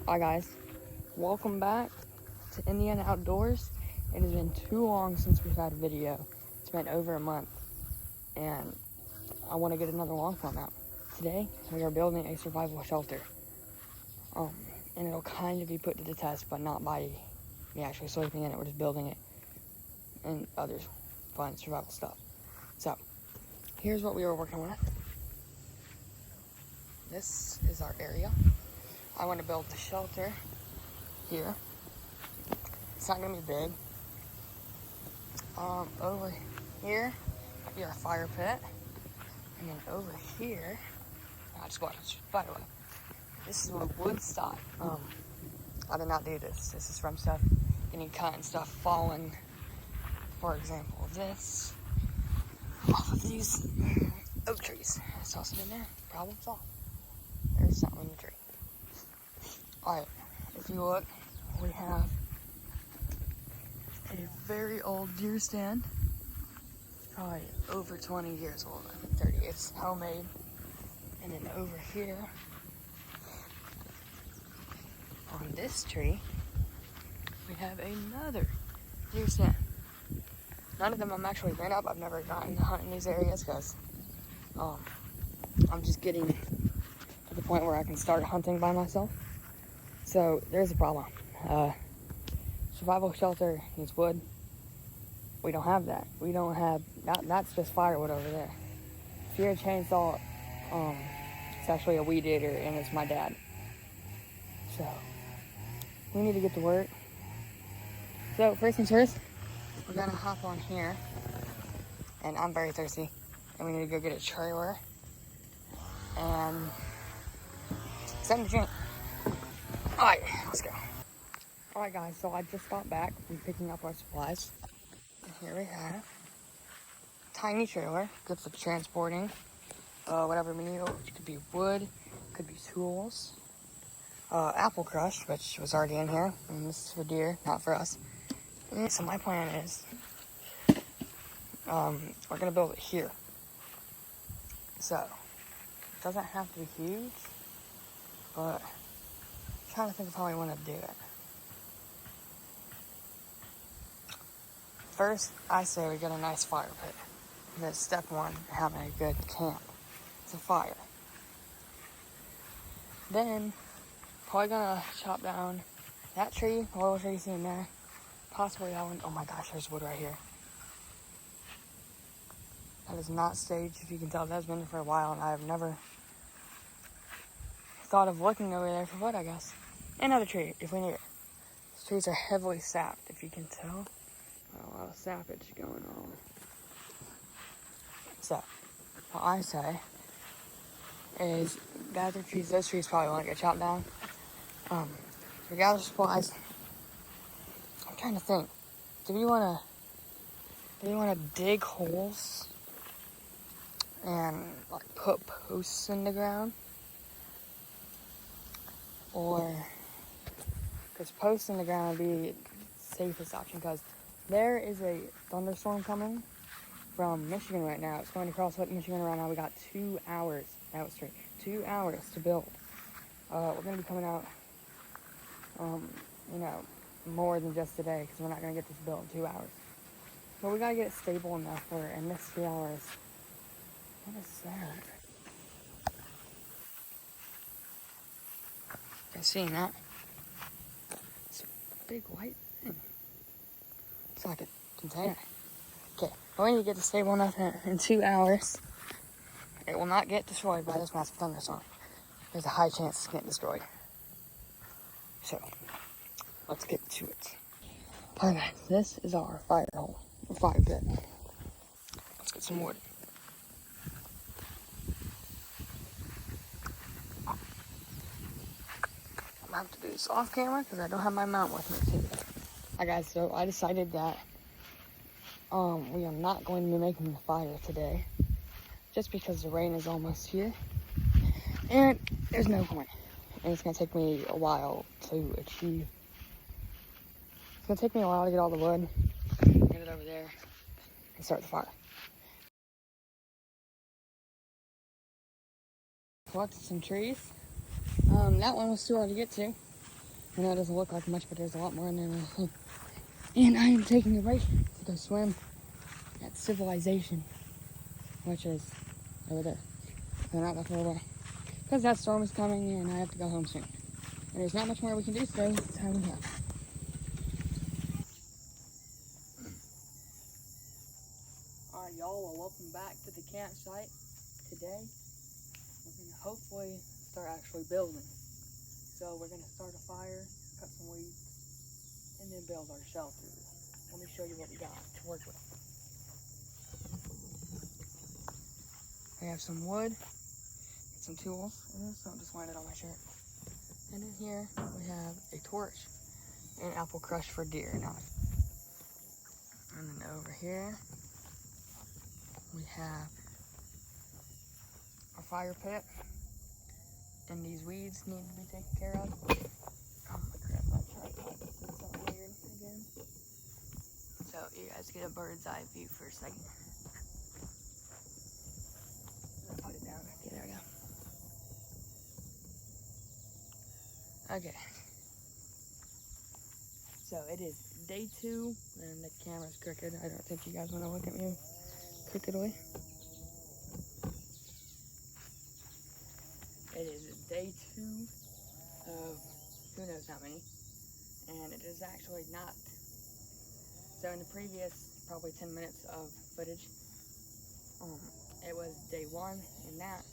Hi guys, welcome back to Indiana Outdoors. It has been too long since we've had a video. It's been over a month and I want to get another long form out. Today we are building a survival shelter. And it'll kind of be put to the test, but not by me actually sleeping in it. We're just building it and other fun survival stuff. So here's what we were working with. This is our area. I want to build the shelter here. It's not gonna be big. Over here might be our fire pit, and then over here, I just bought a spider web. This is a wood stock. I did not do this. This is from stuff getting cut and stuff falling. For example, this off of these oak trees. It's also in there. Problem solved. There's something in the tree. Alright, if you look, we have a very old deer stand. Probably over 20 years old, 30. It's homemade. And then over here, on this tree, we have another deer stand. None of them I'm actually been up. I've never gotten to hunt in these areas because I'm just getting to the point where I can start hunting by myself. So there's a problem. Survival shelter needs wood. We don't have that. We don't have that. That's just firewood over there. If you're a chainsaw, it's actually a weed eater, and it's my dad. So we need to get to work. So first things first, we're gonna hop on here, and I'm very thirsty, and we need to go get a trailer and something to drink. All right, let's go. All right, guys. So I just got back from picking up our supplies. And here we have a tiny trailer, good for transporting whatever we need. It could be wood, could be tools. Apple crush, which was already in here. And this is for deer, not for us. And so my plan is, we're gonna build it here. So it doesn't have to be huge, but I'm trying to think of how I want to do it. First, I say we get a nice fire pit. That's step one, having a good camp. It's a fire. Then, probably gonna chop down that tree, the little tree you see in there. Possibly that one. Oh my gosh, there's wood right here. That is not staged, if you can tell. That's been there for a while, and I have never thought of looking over there for wood, I guess. Another tree, if we need it. These trees are heavily sapped, if you can tell. A lot of sappage going on. So, what I say is gather trees. Those trees probably won't get chopped down. We gather supplies. I'm trying to think. Do we want to dig holes and like put posts in the ground? Or, because posts in the ground would be the safest option, because there is a thunderstorm coming from Michigan right now. It's going across Michigan right now. We got 2 hours. That was straight. 2 hours to build. We're going to be coming out, more than just today, because we're not going to get this built in 2 hours. But we got to get it stable enough where in this 2 hours. What is that? You seeing that? It's a big white thing. It's like a container. Okay, but we need to get this stable enough in 2 hours. It will not get destroyed by this massive thunderstorm. There's a high chance it's getting destroyed. So, let's get to it. Alright, this is our fire hole, or fire pit. Let's get some wood. I'm gonna have to do this off camera because I don't have my mount with me today. Alright guys, so I decided that we are not going to be making the fire today, just because the rain is almost here, and there's no point. And it's gonna take me a while to achieve. It's gonna take me a while to get all the wood, get it over there, and start the fire. Collected some trees. That one was too hard to get to. I know it doesn't look like much, but there's a lot more in there now. And I am taking a break to go swim at Civilization, which is over there. They're not that far away. Because that storm is coming and I have to go home soon. And there's not much more we can do today. It's time we have. Alright, y'all, well, welcome back to the campsite. Today, we're going to hopefully start actually building. So we're going to start a fire, cut some weeds, and then build our shelter. Let me show you what we got to work with. We have some wood, some tools, and something just landed on my shirt. And in here, we have a torch and apple crush for deer. Now, and then over here, we have our fire pit. And these weeds need to be taken care of. Oh my crap, my tripod just did something weird again. So you guys get a bird's eye view for a second. Put it down. Okay, there we go. Okay. So it is day 2, and the camera's crooked. I don't think you guys want to look at me crookedly. It is day 2 of who knows how many, and it is actually not. So in the previous probably 10 minutes of footage, it was day 1, and that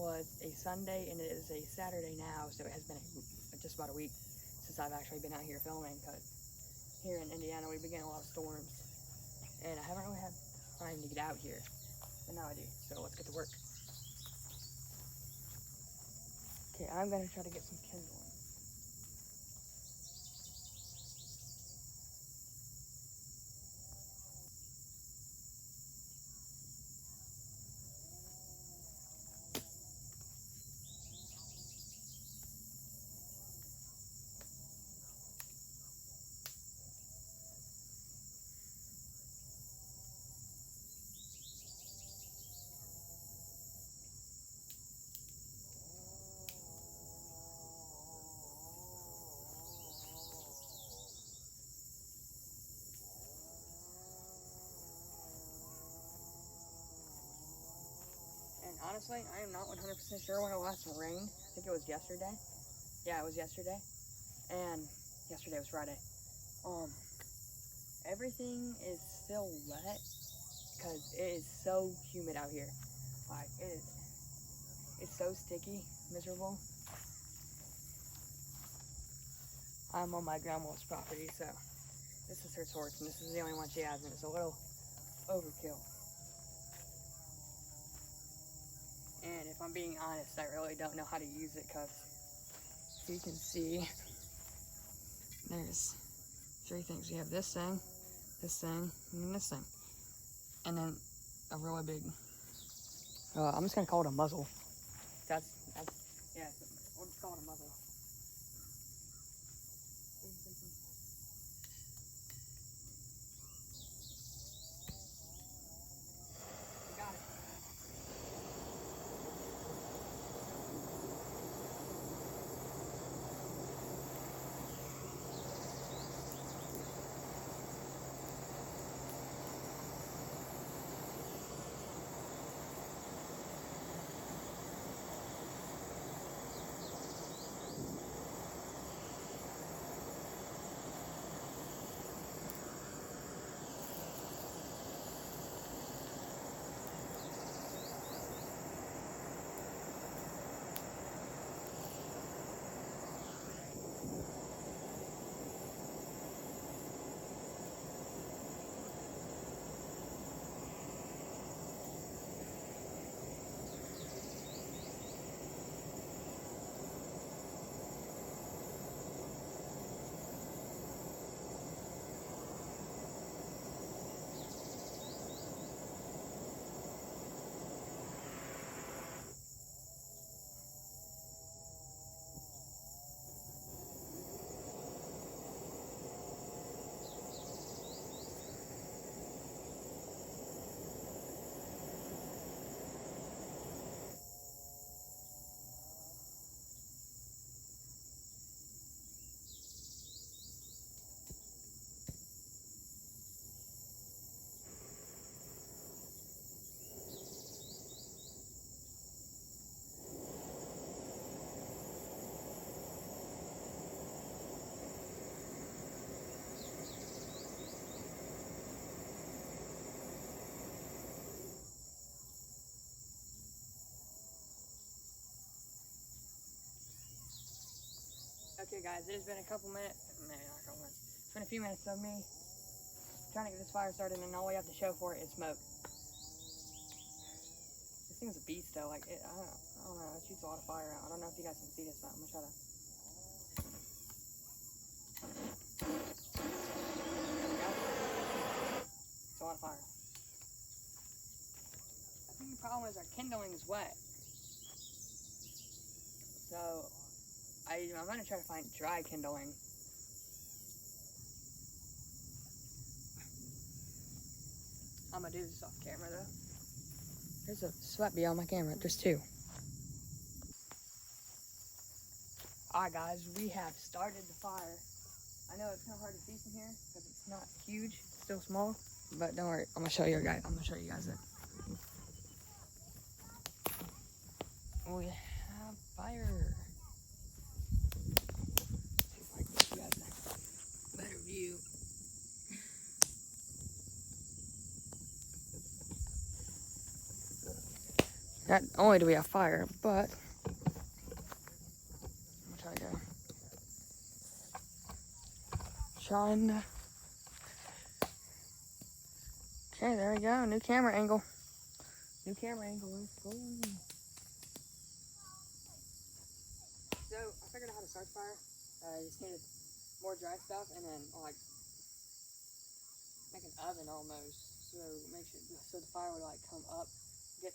was a Sunday, and it is a Saturday now, so it has been just about a week since I've actually been out here filming, because here in Indiana we begin a lot of storms, and I haven't really had time to get out here, but now I do, so let's get to work. Okay, I'm going to try to get some kindling. Honestly, I am not 100% sure when it last rained. I think it was yesterday. Yeah, it was yesterday. And yesterday was Friday. Everything is still wet because it is so humid out here. Like, it's so sticky, miserable. I'm on my grandma's property, so this is her torch, and this is the only one she has, and it's a little overkill. And if I'm being honest, I really don't know how to use it, because you can see there's 3 things. You have this thing, and then this thing. And then a really big, I'm just gonna call it a muzzle. That's yeah, we'll just call it a muzzle. We got it. Okay guys, it has been a couple minutes, maybe not a couple minutes. It's been a few minutes of me trying to get this fire started, and all we have to show for it is smoke. This thing's a beast though, like, I don't know, it shoots a lot of fire out. I don't know if you guys can see this, but I'm gonna try to. It's a lot of fire. I think the problem is our kindling is wet. So, I'm gonna try to find dry kindling. I'm gonna do this off camera though. There's a sweat bee on my camera. There's two. Alright guys, we have started the fire. I know it's kind of hard to see from here because it's not huge, it's still small. But don't worry, I'm gonna show you guys. It. We have fire. See if I can get you guys a better view. Not only do we have fire, but I'm trying to shine. Okay, there we go. New camera angle. Let's go. So I figured out how to start the fire. I just needed more dry stuff and then like make an oven almost. So the fire would like come up, get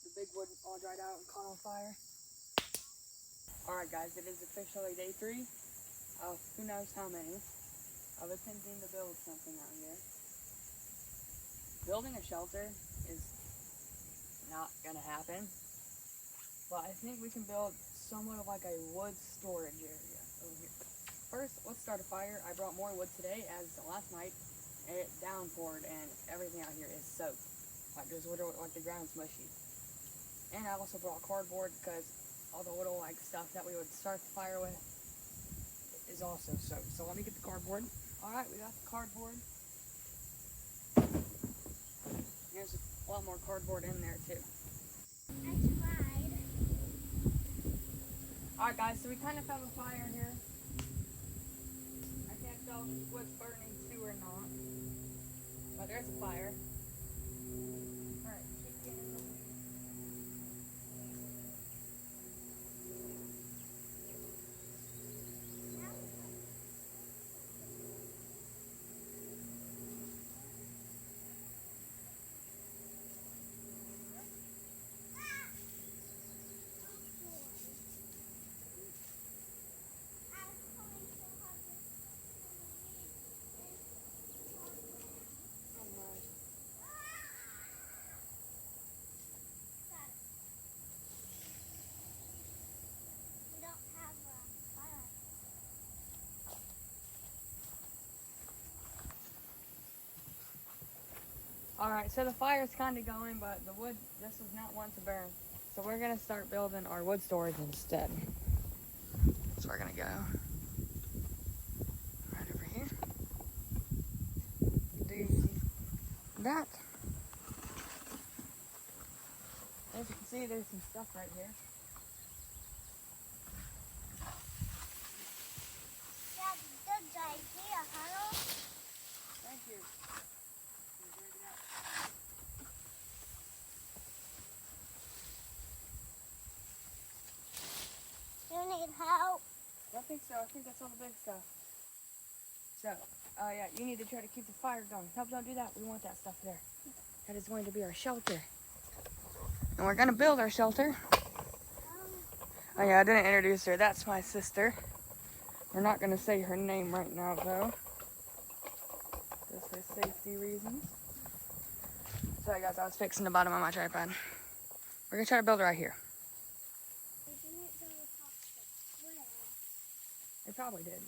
the big wood all dried out and caught on fire. Alright guys, it is officially day 3 of who knows how many of attempting to build something out here. Building a shelter is not gonna happen, but I think we can build somewhat of like a wood storage area over here. First, let's start a fire. I brought more wood today as last night it downpoured and everything out here is soaked. Like there's literally like the ground's mushy. And I also brought cardboard because all the little like stuff that we would start the fire with is also soaked. So let me get the cardboard. Alright, we got the cardboard. There's a lot more cardboard in there too. I tried. Alright guys, so we kind of have a fire here. I can't tell if wood's burning too or not. But there's a fire. Alright, keep getting the Alright, so the fire's kind of going, but the wood, this is not one to burn. So we're going to start building our wood storage instead. So we're going to go right over here. Do that. As you can see, there's some stuff right here. That's a good idea, huh? Thank you. You need help? I think so. I think that's all the big stuff. So, yeah, you need to try to keep the fire going. Nope, don't do that. We want that stuff there. That is going to be our shelter. And we're going to build our shelter. Oh, yeah, I didn't introduce her. That's my sister. We're not going to say her name right now, though. Just for safety reasons. Sorry, guys, I was fixing the bottom of my tripod. We're going to try to build it right here. It probably did.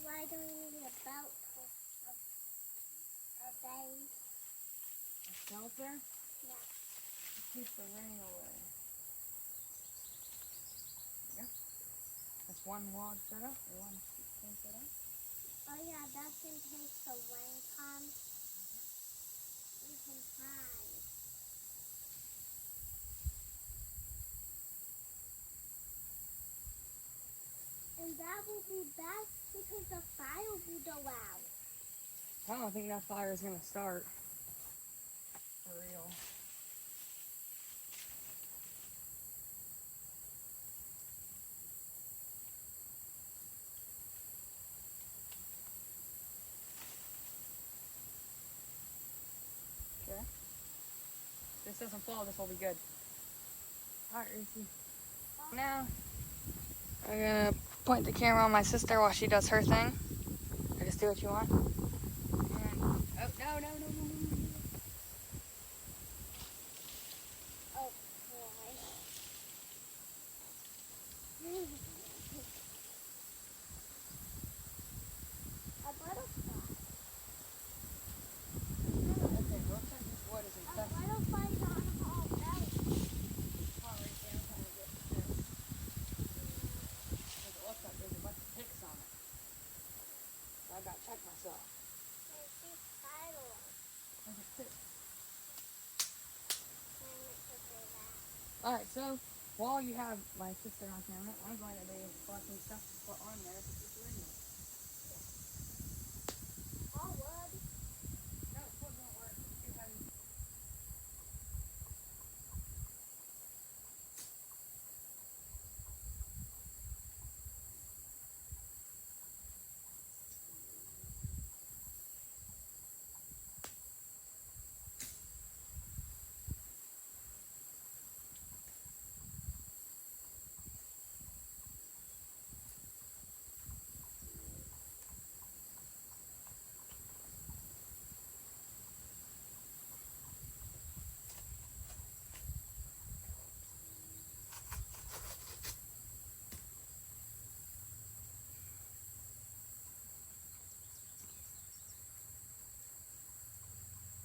Why do we need a belt a base? A shelter? Yeah. To keep the rain away. Yeah. That's one log set up, or one thing set up. Oh yeah, that's in case the rain comes. We can hide. that will be bad because the fire will go out. I don't think that fire is gonna start. For real. Okay. If this doesn't fall, this will be good. Alright, Reese. Now, I'm gonna point the camera on my sister while she does her thing. I just do what you want. And, oh, no. Oh boy. A butterfly. Okay, go check this wood is A infested. butterfly's on our belly. Oh, right there, I'm trying to get this. Because it looks like there's a bunch of ticks on it. So I gotta check myself. And she's tired. There's a tick. I meant to say that. Alright, so while you have my sister on camera, I'm going to be collecting stuff to put on there to keep her in there. All wood. No, wood won't work. It's too heavy.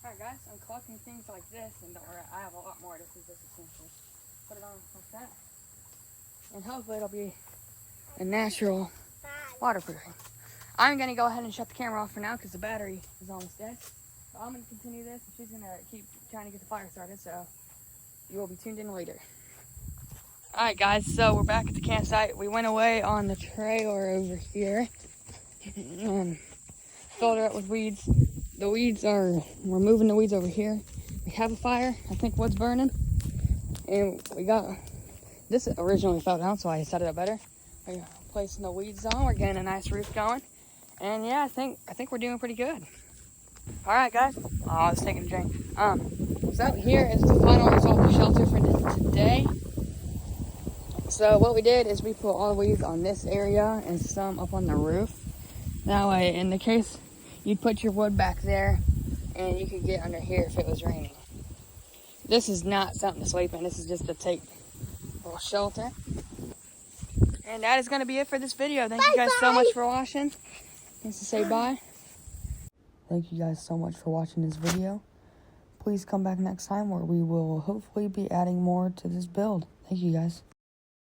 Alright guys, I'm collecting things like this, and don't worry, I have a lot more. This is just essential. Put it on like that. And hopefully it'll be a natural Bye. waterproofing. I'm going to go ahead and shut the camera off for now because the battery is almost dead. So I'm going to continue this, and she's going to keep trying to get the fire started, so you will be tuned in later. Alright guys, so we're back at the campsite. We went away on the trailer over here and filled it up with weeds. We're moving the weeds over here. We have a fire. I think wood's burning. And we got, this originally fell down, so I set it up better. We're placing the weeds on. We're getting a nice roof going. And yeah, I think we're doing pretty good. All right, guys. Oh, I was taking a drink. So here is the final result of the shelter for today. So what we did is we put all the weeds on this area and some up on the roof. That way, in the case you'd put your wood back there and you could get under here if it was raining. This is not something to sleep in. This is just to take a little shelter. And that is going to be it for this video. Thank you guys so much for watching. Thanks to say bye. Thank you guys so much for watching this video. Please come back next time where we will hopefully be adding more to this build. Thank you guys.